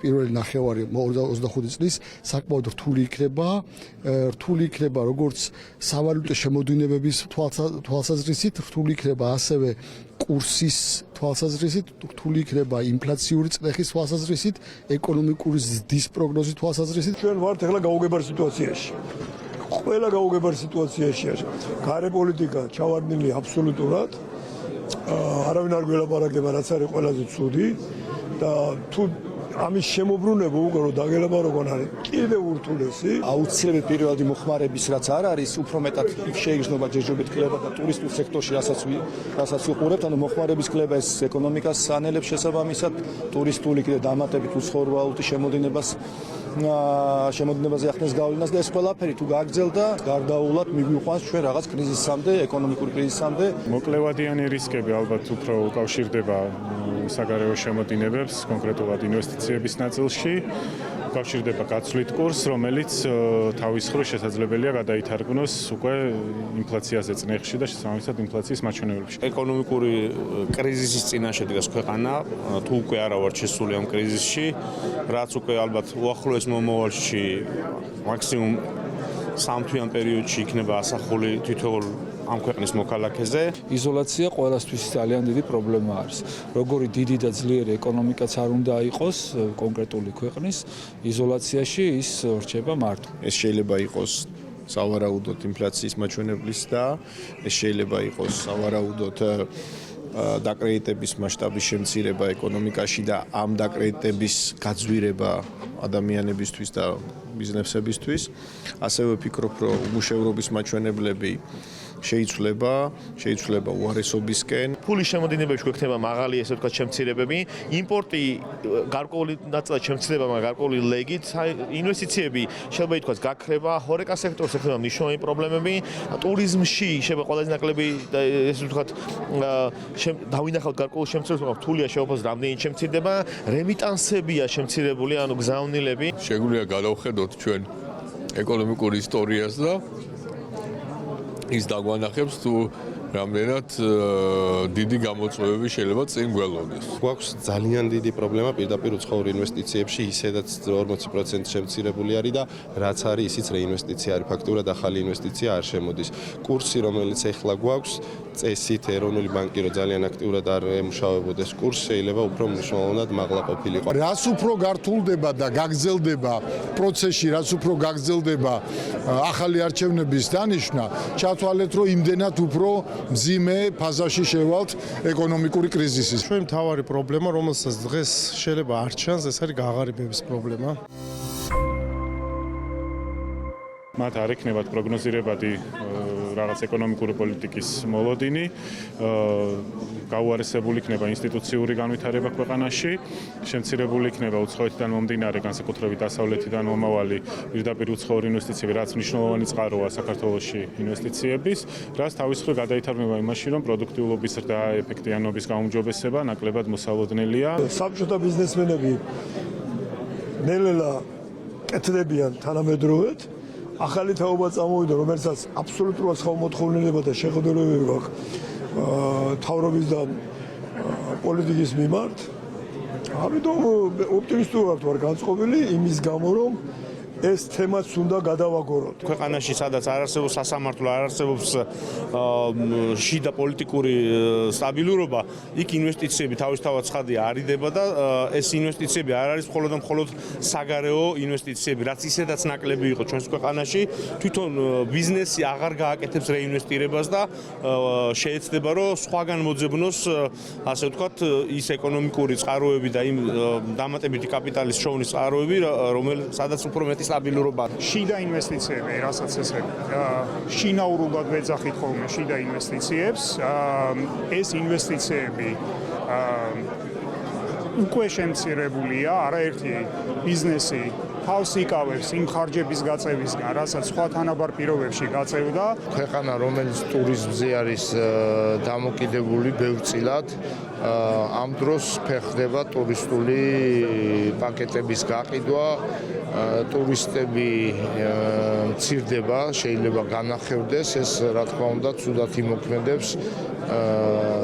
პირველი ნახევარი 25 წლის საკმაოდ რთული იქნება როგორც სავალუტო შემოდინებების თვალსაზრისით, რთული იქნება ასევე კურსის თვალსაზრისით, რთული იქნება ინფლაციური წნეხის თვალსაზრისით, ეკონომიკური ზრდის პროგნოზის თვალსაზრისით. ჩვენ ვართ ახლა გაუგებარ სიტუაციაში. ყველა გაუგებარ სიტუაციაშია. გარე პოლიტიკა ჩავარდნილი აბსოლუტურად. არავინ არ გველაპარაკება, რაც არის ყველაზე ცუდი და თუ ამის შემოbrunება უკვე რომ დაგელაპარაკონ არის კიდევ ურთულესი. აუცილებლად პირველადი მოხმარების რაც არ არის, უფრო მეტად შეიგრძნობა ჯერჯერობით კლება და ტურისტულ სექტორში, რასაც უყურებთ, ანუ მოხმარების კლება ეს ეკონომიკას ანელებს შესაბამისად, ტურისტული კიდე დამატებით უცხოური ვალუტის შემოდინებაზე ახდენს გავლენას და ეს ყველაფერი თუ გაგრძელდა, გარდაულად მიგვიყვანს ჩვენ რაღაც კრიზისამდე, ეკონომიკური კრიზისამდე. მოკლევადიანი რისკები ალბათ უფრო უკავშირდება საგარეო შემოდინებებს, კონკრეტულად ინვესტიციების ნაწილში. უკავშირდება გაცვლით კურსს, რომელიც თავის მხრივ შესაძლებელია გადაითარგმნოს უკვე ინფლაციაზე წნეხში და შესაბამისად ინფლაციის მაჩვენებლებში. ეკონომიკური კრიზისის წინაშე დგას ქვეყანა, თუ უკვე არა ვართ შესული ამ კრიზისში, რაც უკვე ალბათ უახლოეს მომავალში მაქსიმუმ 3 თვიან პერიოდში იქნება ასახული თითოეულ ამ ქვეყნის მოქალაქეზე. იზოლაცია ყველასთვის ძალიან დიდი პრობლემა არის. როგორი დიდი და ძლიერი ეკონომიკაც არ უნდა იყოს კონკრეტული ქვეყნის, იზოლაციაში ის რჩება მარტო. ეს შეიძლება იყოს სავარაუდოდ ინფლაციის მაჩვენებლის და ეს შეიძლება იყოს სავარაუდოდ დაკრედიტების მასშტაბის შემცირება ეკონომიკაში და ამ დაკრედიტების გაძვირება ადამიანებისთვის და ბიზნესებისთვის. ასევე ვფიქრობ, რომ უმუშევრობის მაჩვენებლები შეიცვლება უარესობისკენ. ფულის შემოდინებებში გვექნება მაღალი, ესე ვთქვათ, შემცირებები. იმპორტი გარკვეული ნაწილად შემცირდება, მაგრამ გარკვეული ლეგით. ინვესტიციები შეიძლება ითქვას გაქრება, ჰორეკა სექტორს ეხება მნიშვნელოვანი პრობლემები. ტურიზმში შეიძლება ყველაზე ნაკლები, ესე ვთქვათ, დავინახავთ გარკვეულ შემცირებას, მაგრამ რთულია შეუპოს რამდენი შემცირდება. რემიტანსებია შემცირებული, ანუ გზავნილები. შეგვიძლია გადავხედოთ ჩვენ ეკონომიკურ ისტორიას და ის დაგვანახებს თუ რამდენად დიდი გამოწვევები შეიძლება წინ გველოდეს. გვაქვს ძალიან დიდი პრობლემა პირდაპირ უცხოურ ინვესტიციებში, ისედაც 40% შემცირებული არის და რაც არის ისიც რეინვესტიცია არის, ფაქტურად ახალი ინვესტიცია არ შემოდის. კურსი, რომელიც ეხლა გვაქვს, წესით ეროვნული ბანკი რო ძალიან აქტიურად არ ემუშავებოდეს კურსს, შეიძლება უფრო მნიშვნელოვნად მაღლა ყოფილიყო. რაც უფრო გართულდება და გაგრძელდება პროცესში, რაც უფრო გაგრძელდება ახალი არჩევნების დანიშვნა, ჩათვალეთ, რომ იმდენად უფრო მძიმე ფაზაში შევალთ ეკონომიკური კრიზისის. ჩვენ მთავარი პრობლემა, რომელსაც დღეს შეიძლება არ ჩანს, ეს არის გაღარიბების პრობლემა. მათ არ ექნებათ პროგნოზირებადი რაღაც ეკონომიკური პოლიტიკის მოლოდინი, გაუარესებული იქნება ინსტიტუციური განვითარება ქვეყანაში, შემცირებული იქნება უცხოეთიდან მომდინარე, განსაკუთრებით დასავლეთიდან მომავალი პირდაპირ უცხოური ინვესტიციები, რაც მნიშვნელოვანი წყაროა საქართველოში ინვესტიციების, რაც თავის მხრივ გადაითარგმნება იმაში, რომ პროდუქტიულობის ზრდა, ეფექტიანობის გაუმჯობესება ნაკლებად მოსალოდნელია. საბჭოთა ბიზნესმენები ნელ-ნელა კეთდებიან თანამედროვედ. ახალი თაობა წამოვიდა, რომელსაც აბსოლუტურად სხვა მოთხოვნილება და შეხედულებები გვაქვს თავრობის და პოლიტიკის მიმართ. ამიტომ ოპტიმისტურად ვარ განწყობილი იმის გამო, რომ ეს თემაც უნდა გადავაგოროთ. ქვეყანაში სადაც არ არსებობს სასამართლო, არ არსებობს შიდა პოლიტიკური სტაბილურობა, იქ ინვესტიციები თავისთავად ცხადია არიდება და ეს ინვესტიციები არ არის მხოლოდ და მხოლოდ საგარეო ინვესტიციები, რაც ისედაც ნაკლები იყო ჩვენს ქვეყანაში. თვითონ ბიზნესი აღარ გააკეთებს რეინვესტირებას და შეეცდება, რომ სხვაგან მოძებნოს, ასე ვთქვათ, ის ეკონომიკური წყაროები და იმ დამატებითი კაპიტალის შოვნის წყაროები, სადაც უფრო მეტი სტაბილურობა. შიდა ინვესტიციები, რასაც ესე შინაურულად ვეძახით ხოლმე შიდა ინვესტიციებს, ეს ინვესტიციები უკვე შემცირებულია, არაერთი ბიზნესი თავს იკავებს იმ ხარჯების გაწევისგან, რასაც სხვა თანაბარ პირობებში გაწევდა. ქვეყანა, რომელიც ტურიზმზე არის დამოკიდებული ბევრწილად, ამ დროს ფეხდება ტურისტული პაკეტების გაყიდვა, ტურისტები მცირდება, შეიძლება განახევდეს, ეს რა თქმა უნდა ცუდად იმოქმედებს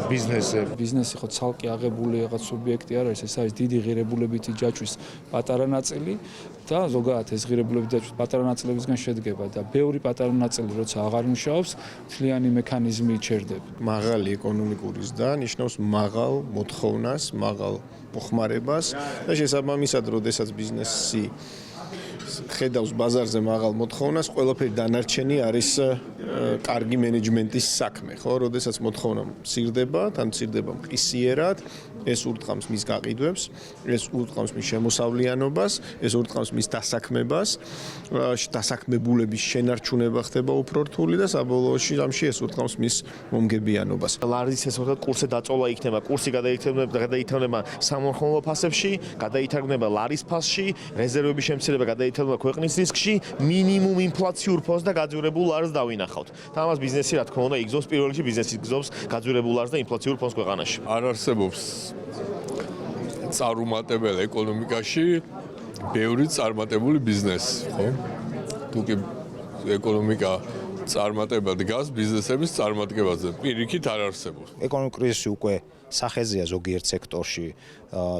ბიზნესები. ბიზნესი ხო ცალკე აღებული რაღაც სუბიექტი არ არის, ეს არის დიდი ღირებულებითი ჯაჭვის პატარა ნაწილი და ზოგადად ეს ღირებულებითი ჯაჭვის პატარა ნაწილებისგან შედგება და ბევრი პატარა ნაწილი როცა აღარ მუშაობს, მთლიანი მექანიზმი ჩერდება. მაღალი ეკონომიკური ზრდა ნიშნავს მაღალ მოთხოვნას, მაღალ მოხმარებას და შესაბამისად, როდესაც ბიზნესი ხედავს ბაზარზე მაღალ მოთხოვნას, ყველაფერი დანარჩენი არის კარგი მენეჯმენტის საქმე, ხო? როდესაც მოთხოვნა მცირდება, თან მცირდება მყისიერად, ეს ურტყამს მის გაყიდვებს, ეს ურტყამს მის შემოსავლიანობას, ეს ურტყამს მის დასაქმებას, დასაქმებულების შენარჩუნება ხდება უფრო რთული და საბოლოოში ამში ეს ურტყამს მის მომგებიანობას. ლარის ეს ვთქვათ კურსზე დაწოლა იქნება, კურსი გადაითარგმნება სამომხმარებლო ფასებში, გადაითარგმნება ლარის ფასში, რეზერვების შემცირება გადაითარგმნება ქვეყნის რისკში, მინიმუმ ინფლაციურ ფონს და გაძვირებულ ლარს დავინახავთ. და ამას ბიზნესი რა თქმა უნდა იგზობს პირველ რიგში ბიზნესი იგზობს გაძვირებულ ლარს და ინფლაციურ ფონს ქვეყანაში. არ არსებობს წარუმატებელ ეკონომიკაში ბევრი წარმატებული ბიზნესი, ხო? თუ კი ეკონომიკა წარმატება დგას ბიზნესების წარმატებაზე, პირიქით არ არსებობს. ეკონომიკური კრიზისი უკვე სახეზეა ზოგიერთ სექტორში,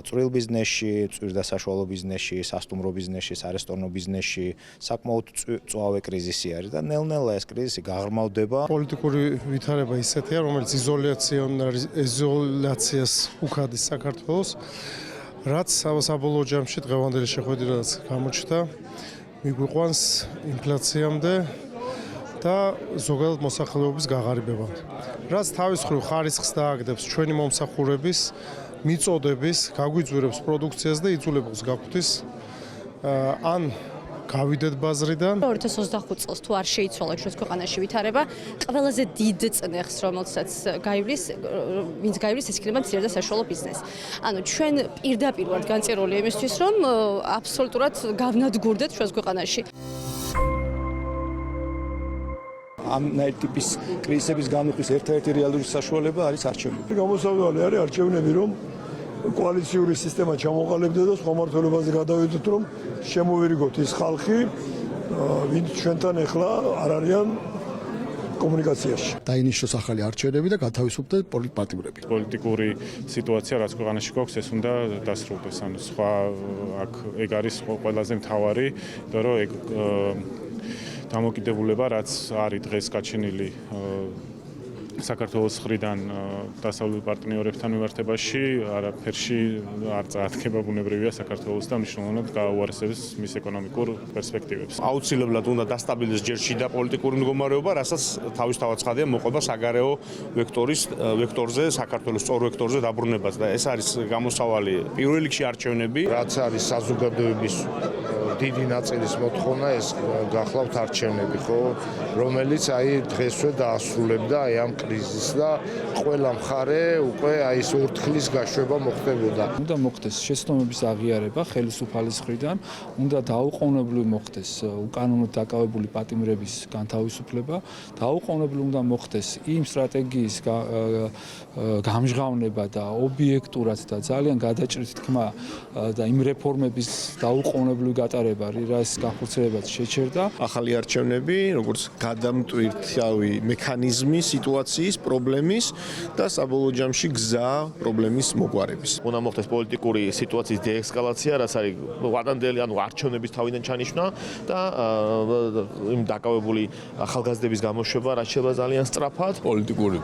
წვრილ ბიზნესში, წვირ და საშუალო ბიზნესში, სასტუმრო ბიზნესში, სარესტორნო ბიზნესში, საკმაოდ წვავე კრიზისი არის და ნელ-ნელა ეს კრიზისი გაღრმავდება. პოლიტიკური ვითარება ისეთია, რომელიც იზოლაციას უხადის საქართველოს, რაც საბოლოო ჯამში დღევანდელი შეხვედრაც გამოჩნდა, მიგვიყვანს ინფლაციამდე და ზოგადად მოსახლეობის გაღარიბებამდე. რაც თავის მხრივ ხარისხს დააგდებს ჩვენი მომსახურების, მიწოდების, გაგვიძვირებს პროდუქციას და იძულებს გაგვთვის ან გავიდეთ ბაზრიდან. 2025 წელს თუ არ შეიცვალა ჩვენს ქვეყანაში ვითარება, ყველაზე დიდ წნეხს, რომელსაც ვინც გაივლის, ეს იქნება მცირე და საშუალო ბიზნესი. ანუ ჩვენ პირდაპირ ვართ განწირული იმისთვის, რომ აბსოლუტურად გავნადგურდეთ ჩვენს ქვეყანაში. ამ ტიპის კრიზისების გამოსვლის ერთ-ერთი რეალური საშუალება არის არჩევნები. გამოსავალი არის არჩევნები, რომ კოალიციური სისტემა ჩამოყალიბდა და სხვა მმართველობაზე გადავიდეთ, რომ შემოვირიგოთ ის ხალხი, ვინც ჩვენთან ეხლა არ არიან კომუნიკაციაში. დაინიშნოს ახალი არჩევნები და გათავისუფლდეს პოლიტპატიმრები. პოლიტიკური სიტუაცია რაც ქვეყანაში გვაქვს, ეს უნდა დასრულდეს. ანუ სხვა აქ ეგ არის ყველაზე მთავარი, იმიტომ რომ ეგ დამოკიდებულება რაც არის დღეს გაჩენილი საქართველოს მხრიდან დასავლურ პარტნიორებთან მიმართებაში არაფერში არ წაადგება ბუნებრივია საქართველოს და მნიშვნელოვნად გააუარესებს მის ეკონომიკურ პერსპექტივებს. აუცილებლად უნდა დასტაბილიზდეს ჯერ შიდა პოლიტიკური მდგომარეობა, რასაც თავისთავად ცხადია მოყვება საგარეო ვექტორზე, საქართველოს სწორ ვექტორზე დაბრუნებას და ეს არის გამოსავალი პირველ რიგში არჩევნები, რაც არის საზოგადოების დიდი ნაწილის მოთხოვნა ეს გახლავთ არჩევნები, ხო, რომელიც აი დღესვე დაასრულებდა აი ამ კრიზისს და ყველა მხარე უკვე აი ეს ორთქლის გაშვება მოხდებოდა. უნდა მოხდეს შეცდომების აღიარება ხელისუფალის მხრიდან, უნდა დაუყოვნებლივ მოხდეს უკანონოდ დაკავებული პატიმრების განთავისუფლება, დაუყოვნებლივ უნდა მოხდეს იმ სტრატეგიის გამჟღავნება და ობიექტურად და ძალიან გადაჭრით თქმა და იმ რეფორმების დაუყოვნებლივ გატარება, რაც განხორციელებაც შეჩერდა. ახალი არჩევნები, როგორც გადამტვირთავი მექანიზმი სიტუაციის, პრობლემის და საბოლოო ჯამში გზა პრობლემის მოგვარების. უნდა მოხდეს პოლიტიკური სიტუაციის დეესკალაცია, რაც არის ვადანდელი, ანუ არჩევნების თავიდან ჩანიშვნა და იმ დაკავებული ახალგაზრდების გამოშვება, რაც შეიძლება ძალიან სწრაფად. პოლიტიკური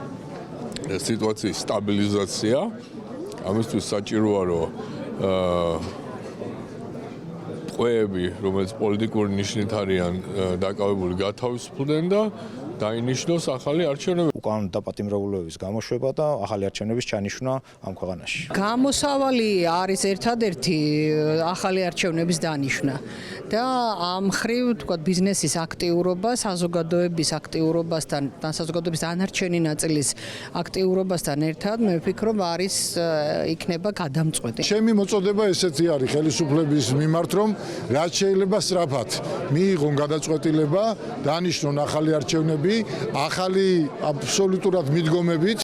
სიტუაციის სტაბილიზაცია, ამისთვის საჭიროა რომ ტყვეები, რომელიც პოლიტიკური ნიშნით არიან დაკავებული, გათავისუფლდნენ და დაინიშნოს ახალი არჩევნები. უკანონოდ დაპატიმრებულების გამოშვება და ახალი არჩევნების ჩანიშვნა ამ ქვეყანაში. გამოსავალი არის ერთადერთი ახალი არჩევნების დანიშვნა და ამ მხრივ თქვა ბიზნესის აქტიურობა, საზოგადოების აქტიურობასთან, საზოგადოების დანარჩენი ნაწილის აქტიურობასთან ერთად მე ვფიქრობ არის იქნება გადამწყვეტი. ჩემი მოწოდება ესეთი არის ხელისუფლების მიმართ, რომ რაც შეიძლება სწრაფად მიიღონ გადაწყვეტილება, დანიშნონ ახალი არჩევნები, ახალი აბსოლუტურად მიდგომებით